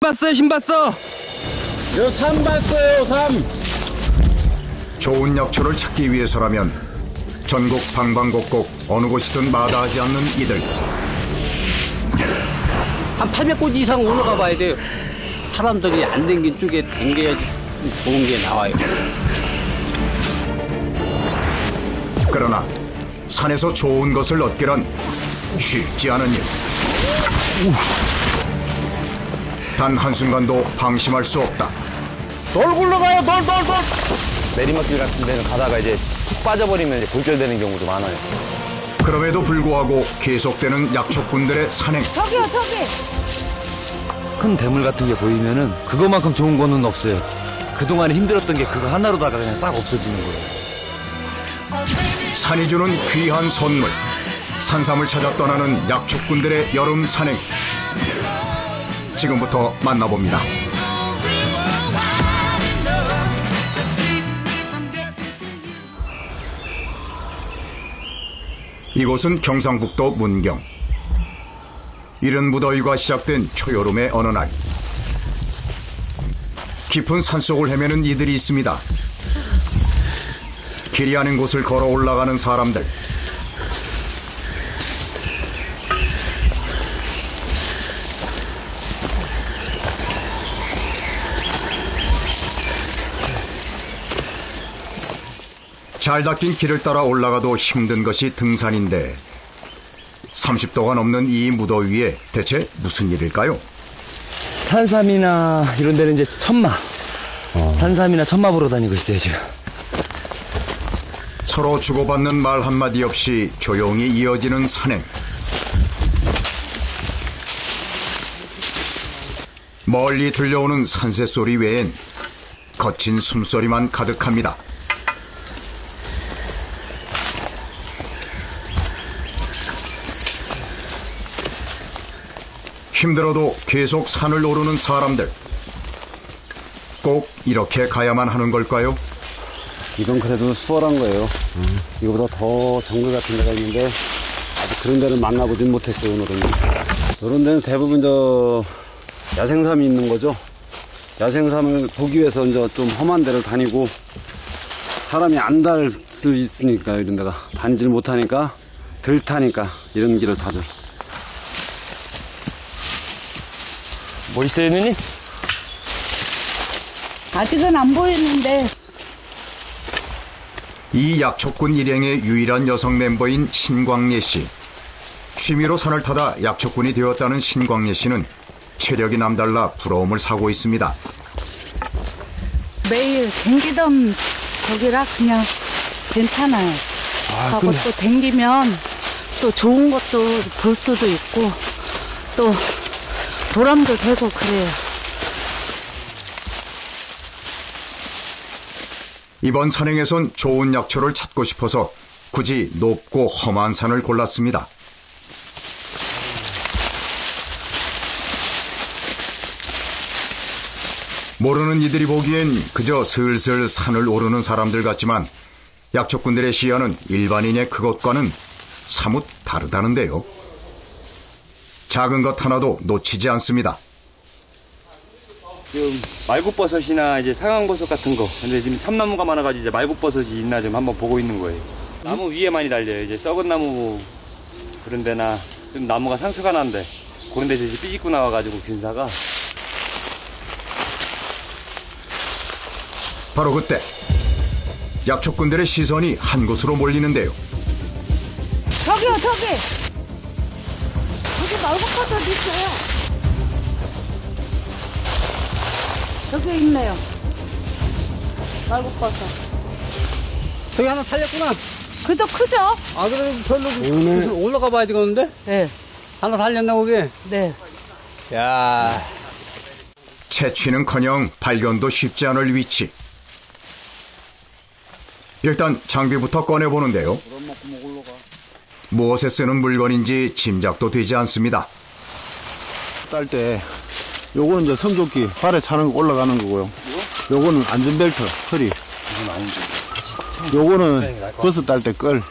봤어요, 신 봤어. 요 산 봤어요, 산. 좋은 약초를 찾기 위해서라면 전국 방방곡곡 어느 곳이든 마다하지 않는 이들. 한 800곳 이상 올라가 봐야 돼요. 사람들이 안 댕긴 쪽에 댕겨야지 좋은 게 나와요. 그러나 산에서 좋은 것을 얻기란 쉽지 않은 일. 단 한순간도 방심할 수 없다. 돌 굴러가요, 돌. 내리막길 같은 데는 가다가 이제 푹 빠져버리면 이제 골절되는 경우도 많아요. 그럼에도 불구하고 계속되는 약초꾼들의 산행. 저기요. 큰 대물 같은 게 보이면은 그거만큼 좋은 거는 없어요. 그동안에 힘들었던 게 그거 하나로다가 그냥 싹 없어지는 거예요. 산이 주는 귀한 선물. 산삼을 찾아 떠나는 약초꾼들의 여름 산행. 지금부터 만나봅니다. 이곳은 경상북도 문경. 이른 무더위가 시작된 초여름의 어느 날, 깊은 산속을 헤매는 이들이 있습니다. 길이 아닌 곳을 걸어 올라가는 사람들. 잘 닦인 길을 따라 올라가도 힘든 것이 등산인데 30도가 넘는 이 무더위에 대체 무슨 일일까요? 산삼이나 이런 데는 이제 천마. 산삼이나 천마 보러 다니고 있어요, 지금. 서로 주고받는 말 한마디 없이 조용히 이어지는 산행. 멀리 들려오는 산새소리 외엔 거친 숨소리만 가득합니다. 힘들어도 계속 산을 오르는 사람들. 꼭 이렇게 가야만 하는 걸까요? 이건 그래도 수월한 거예요. 이거보다 더 정글 같은 데가 있는데 아직 그런 데는 만나보진 못했어요, 오늘은. 이런 데는 대부분 야생삼이 있는 거죠. 야생삼을 보기 위해서 이제 좀 험한 데를 다니고 사람이 안 닿을 수 있으니까 이런 데가 다니질 못하니까 덜 타니까 이런 길을 타죠. 뭐 있어요, 누님? 아직은 안 보이는데. 이 약초꾼 일행의 유일한 여성 멤버인 신광예 씨. 취미로 산을 타다 약초꾼이 되었다는 신광예 씨는 체력이 남달라 부러움을 사고 있습니다. 매일 댕기던 거기라 그냥 괜찮아요. 하고 또 댕기면 또 좋은 것도 볼 수도 있고 또 보람도 되고 그래요. 이번 산행에선 좋은 약초를 찾고 싶어서 굳이 높고 험한 산을 골랐습니다. 모르는 이들이 보기엔 그저 슬슬 산을 오르는 사람들 같지만 약초꾼들의 시야는 일반인의 그것과는 사뭇 다르다는데요. 작은 것 하나도 놓치지 않습니다. 지금 말굽버섯이나 이제 상황버섯 같은 거. 근데 지금 참나무가 많아가지고 이제 말굽버섯이 있나 좀 한번 보고 있는 거예요. 나무 위에 많이 달려요. 이제 썩은 나무 그런 데나 좀 나무가 상처가 난데 그런 데서 이제 삐집고 나와가지고 균사가. 바로 그때 약초꾼들의 시선이 한 곳으로 몰리는데요. 저기요, 저기 말굽버섯 있어요. 저기 있네요. 말굽버섯. 저기 하나 달렸구나. 그래도 크죠? 아, 그럼 절로 올라가 봐야 되겠는데? 네. 하나 달렸나, 거기? 네. 야. 채취는커녕 발견도 쉽지 않을 위치. 일단 장비부터 꺼내보는데요. 무엇에 쓰는 물건인지 짐작도 되지 않습니다. 딸 때 요거는 이제 성조끼 발에 차는 거 올라가는 거고요. 요거는 안전벨트 허리. 요거는 버스 딸 때 끌.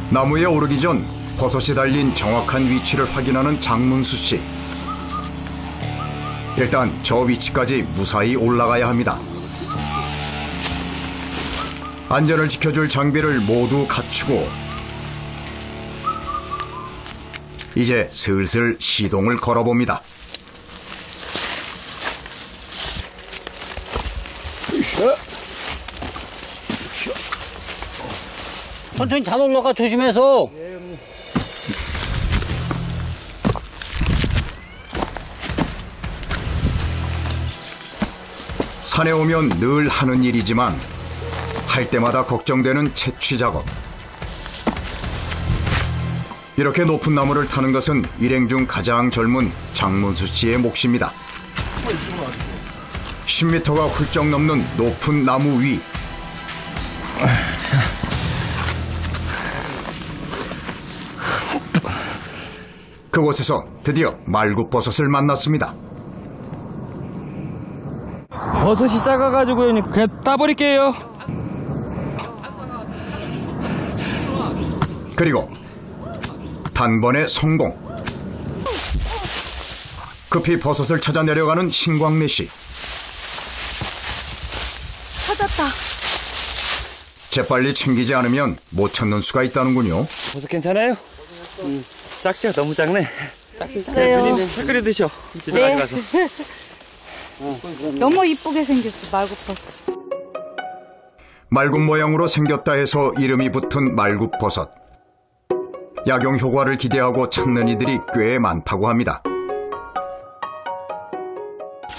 나무에 오르기 전 버섯이 달린 정확한 위치를 확인하는 장문수 씨. 일단 저 위치까지 무사히 올라가야 합니다. 안전을 지켜줄 장비를 모두 갖추고 이제 슬슬 시동을 걸어봅니다. 천천히 잘 올라가 조심해서. 산에 오면 늘 하는 일이지만 할 때마다 걱정되는 채취 작업. 이렇게 높은 나무를 타는 것은 일행 중 가장 젊은 장문수 씨의 몫입니다. 10m가 훌쩍 넘는 높은 나무 위. 그곳에서 드디어 말굽버섯을 만났습니다. 버섯이 작아가지고 그냥 따버릴게요. 그리고 단번에 성공. 급히 버섯을 찾아 내려가는 신광래 씨. 찾았다. 재빨리 챙기지 않으면 못 찾는 수가 있다는군요. 버섯 괜찮아요? 작죠? 너무 작네. 있어요. 차 끓여 드셔. 집에 네. 가져가서. 너무 이쁘게 생겼어, 말굽버섯. 말굽 모양으로 생겼다 해서 이름이 붙은 말굽버섯. 약용 효과를 기대하고 찾는 이들이 꽤 많다고 합니다.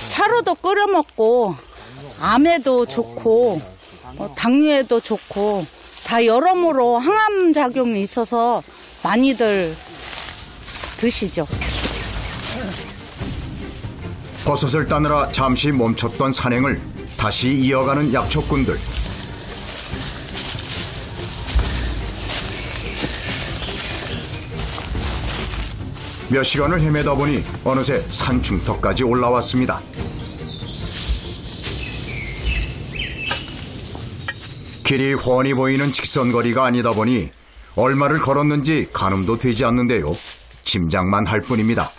차로도 끓여 먹고 암에도 좋고 당뇨에도 좋고 다 여러모로 항암 작용이 있어서 많이들 드시죠. 버섯을 따느라 잠시 멈췄던 산행을 다시 이어가는 약초꾼들. 몇 시간을 헤매다 보니 어느새 산 중턱까지 올라왔습니다. 길이 훤히 보이는 직선거리가 아니다 보니 얼마를 걸었는지 가늠도 되지 않는데요. 짐작만 할 뿐입니다.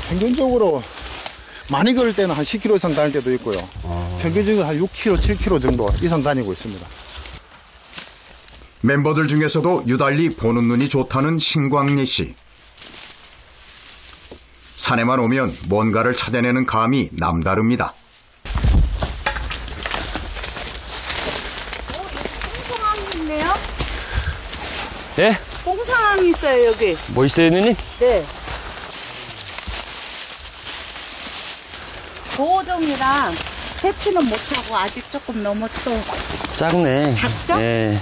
평균적으로 많이 걸을 때는 한 10km 이상 다닐 때도 있고요. 평균적으로 한 6km, 7km 정도 이상 다니고 있습니다. 멤버들 중에서도 유달리 보는 눈이 좋다는 신광래 씨. 산에만 오면 뭔가를 찾아내는 감이 남다릅니다. 뽕상황이 있네요. 예? 뽕상황이 있어요, 여기. 뭐 있어요, 누님? 네. 보호종이랑 채취는 못하고 아직 조금 너무 또 작네. 작죠? 예.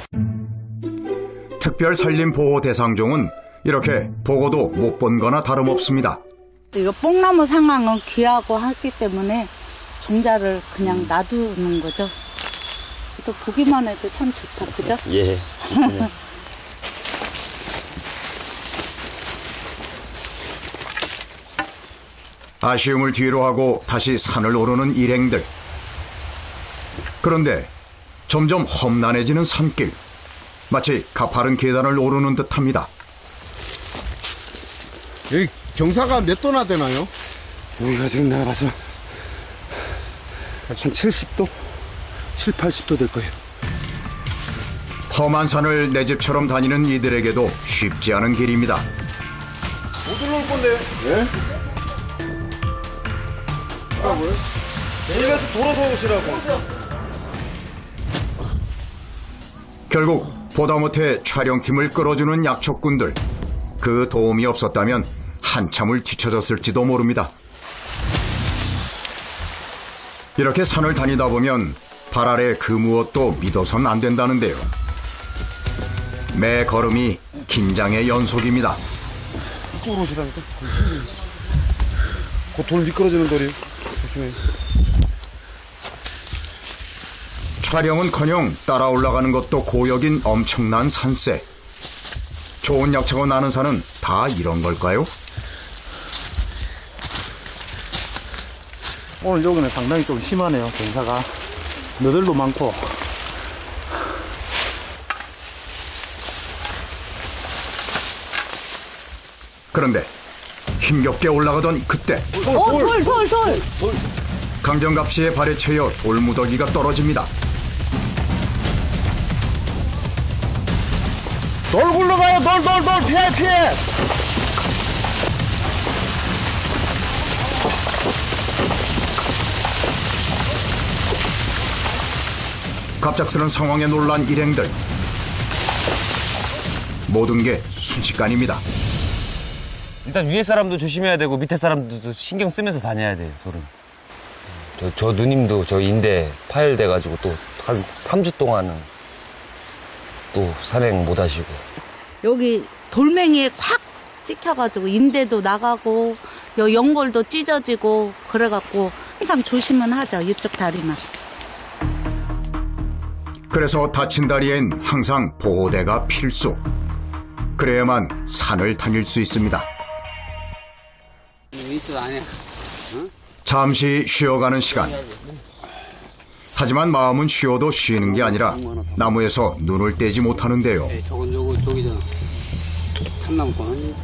특별 산림 보호 대상종은 이렇게 보고도 못 본 거나 다름없습니다. 이거 뽕나무 상황은 귀하고 하기 때문에 종자를 그냥 놔두는 거죠. 또 보기만 해도 참 좋다, 그죠? 예. 아쉬움을 뒤로 하고 다시 산을 오르는 일행들. 그런데 점점 험난해지는 산길. 마치 가파른 계단을 오르는 듯합니다. 여기 경사가 몇 도나 되나요? 여기가 지금 내가 봐서 한 70도? 7, 80도 될 거예요. 험한 산을 내 집처럼 다니는 이들에게도 쉽지 않은 길입니다. 못 올라올 건데. 예? 내려가서 돌아서 오시라고. 결국 보다 못해 촬영팀을 끌어주는 약초꾼들. 그 도움이 없었다면 한참을 뒤처졌을지도 모릅니다. 이렇게 산을 다니다 보면 발 아래 그 무엇도 믿어선 안 된다는데요. 매 걸음이 긴장의 연속입니다. 이쪽으로 오시라니까. 그 돌 미끄러지는 돌이. 조심해. 촬영은커녕 따라 올라가는 것도 고역인 엄청난 산세. 좋은 약초가 나는 산은 다 이런 걸까요? 오늘 여기는 상당히 좀 심하네요, 경사가. 너들도 많고. 그런데 힘겹게 올라가던 그때 돌. 강정갑 씨의 발에 채여 돌무더기가 떨어집니다. 돌 굴러가요. 돌 피해. 갑작스런 상황에 놀란 일행들. 모든 게 순식간입니다. 일단 위에 사람도 조심해야 되고 밑에 사람들도 신경 쓰면서 다녀야 돼요, 돌은. 저 누님도 저 인대 파열돼가지고 또 한 3주 동안은 또 산행 못 하시고. 여기 돌멩이에 콱 찍혀가지고 인대도 나가고 연골도 찢어지고 그래갖고 항상 조심은 하죠. 이쪽 다리만. 그래서 다친 다리엔 항상 보호대가 필수. 그래야만 산을 다닐 수 있습니다. 이쪽 아니야. 잠시 쉬어가는 시간. 하지만 마음은 쉬어도 쉬는 게 아니라 나무에서 눈을 떼지 못하는데요. 저기잖아. 참나무 거는.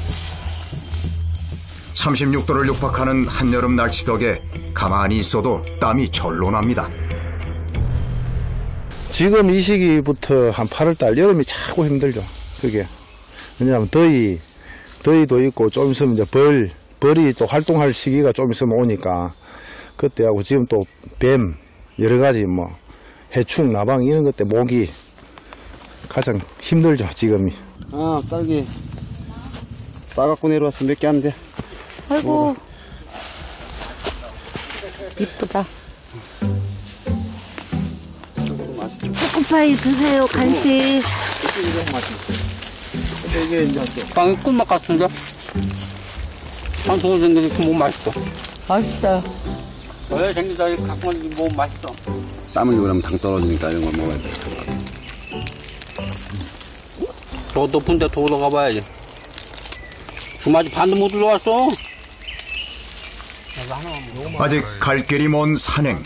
36도를 육박하는 한여름 날씨 덕에 가만히 있어도 땀이 절로 납니다. 지금 이 시기부터 한 8월달 여름이 자꾸 힘들죠. 그게 왜냐하면 더위도 있고 좀 있으면 이제 벌이 또 활동할 시기가 좀 있으면 오니까 그때하고 지금 또 뱀 여러 가지 뭐 해충 나방 이런 것 때문에 목이 가장 힘들죠 지금이. 아, 딸기 따갖고 내려왔어. 몇 개 안 돼. 아이고 이쁘다. 초코파이 드세요. 간식. 빵이 꿀맛 같은데? 빵 저거 생기니까 뭐 맛있어. 맛있어요. 왜 생기다 갖고 오는 뭐 맛있어. 땀 흘리고 그러면 당 떨어지니까 이런 걸 먹어야 돼. 저 높은 데 돌아가 봐야지. 지금 아직 반도 못 들어왔어. 아직 갈 길이 먼 산행.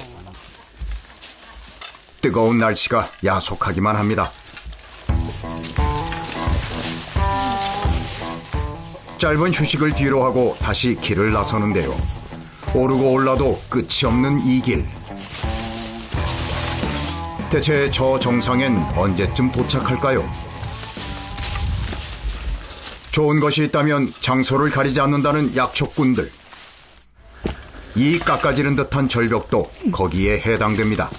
뜨거운 날씨가 야속하기만 합니다. 짧은 휴식을 뒤로 하고 다시 길을 나서는데요. 오르고 올라도 끝이 없는 이 길. 대체 저 정상엔 언제쯤 도착할까요? 좋은 것이 있다면 장소를 가리지 않는다는 약초꾼들. 이 깎아지른 듯한 절벽도 거기에 해당됩니다.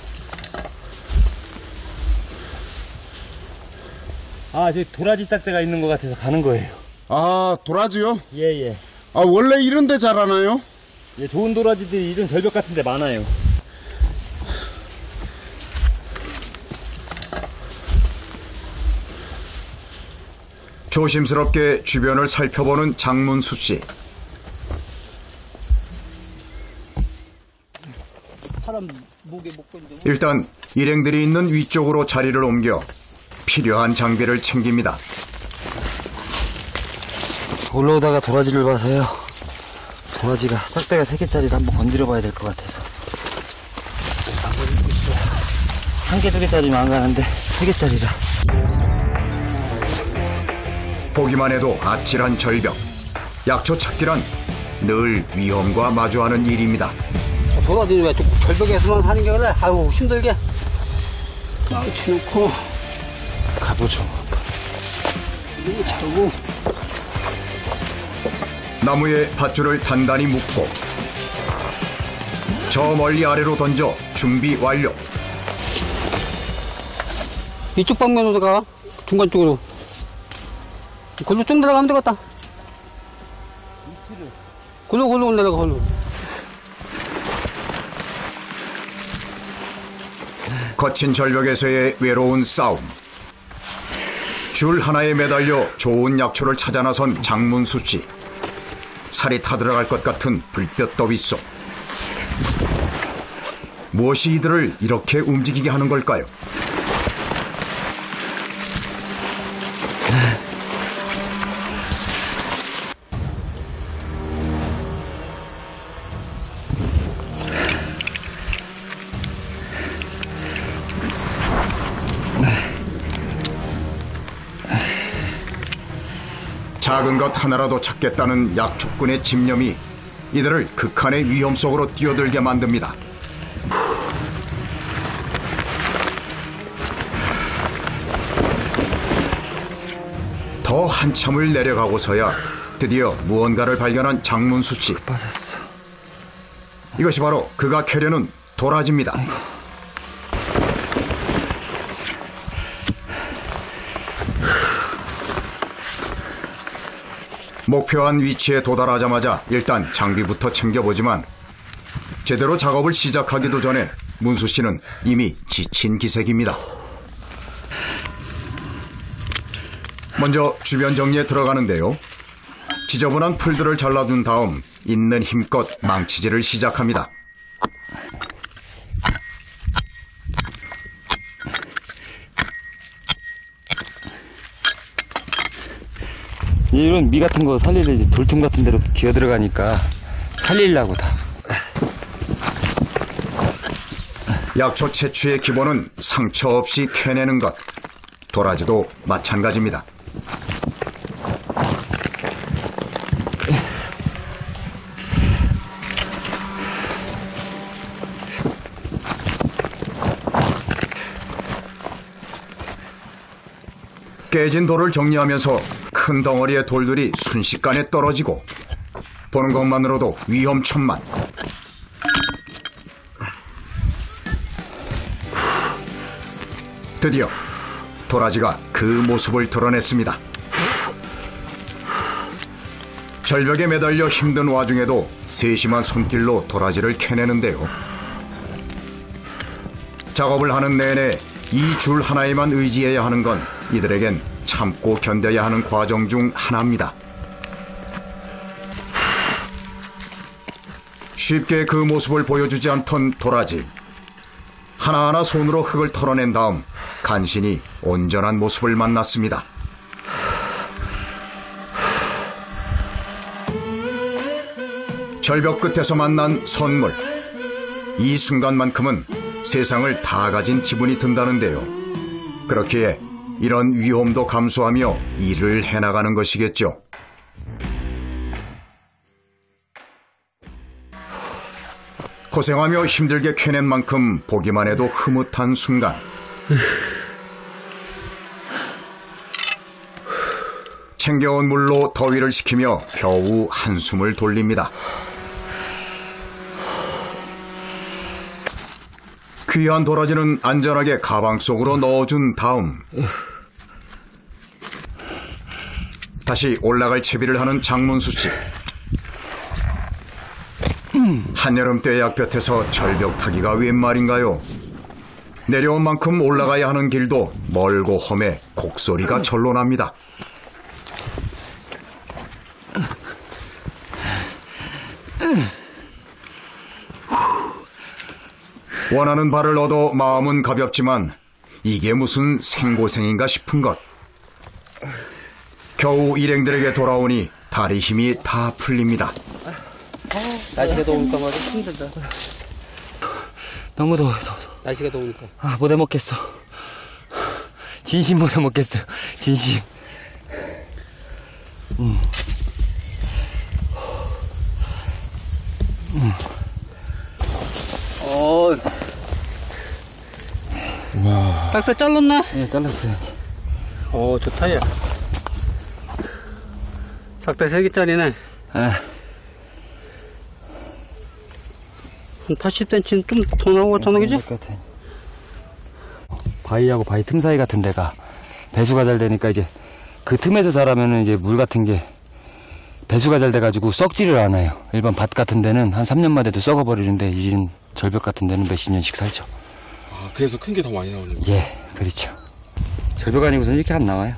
아, 저기 도라지 싹대가 있는 것 같아서 가는 거예요. 아, 도라지요? 예. 아, 원래 이런 데 자라나요? 예, 좋은 도라지들이 이런 절벽 같은 데 많아요. 조심스럽게 주변을 살펴보는 장문수 씨. 일단 일행들이 있는 위쪽으로 자리를 옮겨 필요한 장비를 챙깁니다. 올라오다가 도라지를 봐서요. 도라지가 싹대가 3개짜리를 한번 건드려 봐야 될 것 같아서. 한 개, 2개짜리는 안 가는데 3개짜리라. 보기만 해도 아찔한 절벽. 약초 찾기란 늘 위험과 마주하는 일입니다. 도라지 왜 절벽에서만 사는 게 그래? 아유 힘들게. 망치놓고 가보죠. 이거 차고. 나무에 밧줄을 단단히 묶고 저 멀리 아래로 던져 준비 완료. 이쪽 방면으로 가. 중간 쪽으로. 걸로 쭉 내려가면 되겠다. 걸로 내려가, 걸로. 거친 절벽에서의 외로운 싸움. 줄 하나에 매달려 좋은 약초를 찾아 나선 장문수 씨. 살이 타들어갈 것 같은 불볕 더위 속. 무엇이 이들을 이렇게 움직이게 하는 걸까요? 작은 것 하나라도 찾겠다는 약초꾼의 집념이 이들을 극한의 위험 속으로 뛰어들게 만듭니다. 더 한참을 내려가고서야 드디어 무언가를 발견한 장문수 씨. 빠졌어. 이것이 바로 그가 캐려는 도라지입니다. 목표한 위치에 도달하자마자 일단 장비부터 챙겨보지만 제대로 작업을 시작하기도 전에 문수 씨는 이미 지친 기색입니다. 먼저 주변 정리에 들어가는데요. 지저분한 풀들을 잘라준 다음 있는 힘껏 망치질을 시작합니다. 이런 미 같은 거 살리려지 돌틈 같은 데로 기어 들어가니까 살리려고 다. 약초 채취의 기본은 상처 없이 캐내는 것. 도라지도 마찬가지입니다. 깨진 돌을 정리하면서 큰 덩어리의 돌들이 순식간에 떨어지고 보는 것만으로도 위험천만. 드디어 도라지가 그 모습을 드러냈습니다. 절벽에 매달려 힘든 와중에도 세심한 손길로 도라지를 캐내는데요. 작업을 하는 내내 이 줄 하나에만 의지해야 하는 건 이들에겐 참고 견뎌야 하는 과정 중 하나입니다. 쉽게 그 모습을 보여주지 않던 도라지. 하나하나 손으로 흙을 털어낸 다음 간신히 온전한 모습을 만났습니다. 절벽 끝에서 만난 선물. 이 순간만큼은 세상을 다 가진 기분이 든다는데요. 그렇기에 이런 위험도 감수하며 일을 해나가는 것이겠죠. 고생하며 힘들게 캐낸 만큼 보기만 해도 흐뭇한 순간. 챙겨온 물로 더위를 식히며 겨우 한숨을 돌립니다. 귀한 도라지는 안전하게 가방 속으로 넣어준 다음 다시 올라갈 채비를 하는 장문수 씨. 한여름 때 약볕에서 절벽 타기가 웬 말인가요? 내려온 만큼 올라가야 하는 길도 멀고 험해 곡소리가 절로 납니다. 원하는 바를 얻어 마음은 가볍지만 이게 무슨 생고생인가 싶은 것. 겨우 일행들에게 돌아오니 다리 힘이 다 풀립니다. 날씨가 더우니까 말이야 힘들다. 너무 더워요. 날씨가 더우니까. 아, 못 해먹겠어. 진심 못 해먹겠어요. 진심. 와. 딱딱 잘랐나? 네, 잘랐어요. 좋다, 야. 딱딱 3개짜리네. 아. 한 80cm는 좀 더 나오겠잖아, 그지? 바위하고 바위 틈 사이 같은 데가 배수가 잘 되니까 이제 그 틈에서 자라면은 이제 물 같은 게 배수가 잘 돼가지고 썩지를 않아요. 일반 밭 같은 데는 한 3년만 돼도 썩어버리는데 이런 절벽 같은 데는 몇십 년씩 살죠. 아, 그래서 큰 게 더 많이 나오는 거예요? 예, 그렇죠. 절벽 아니고서는 이렇게 안 나와요.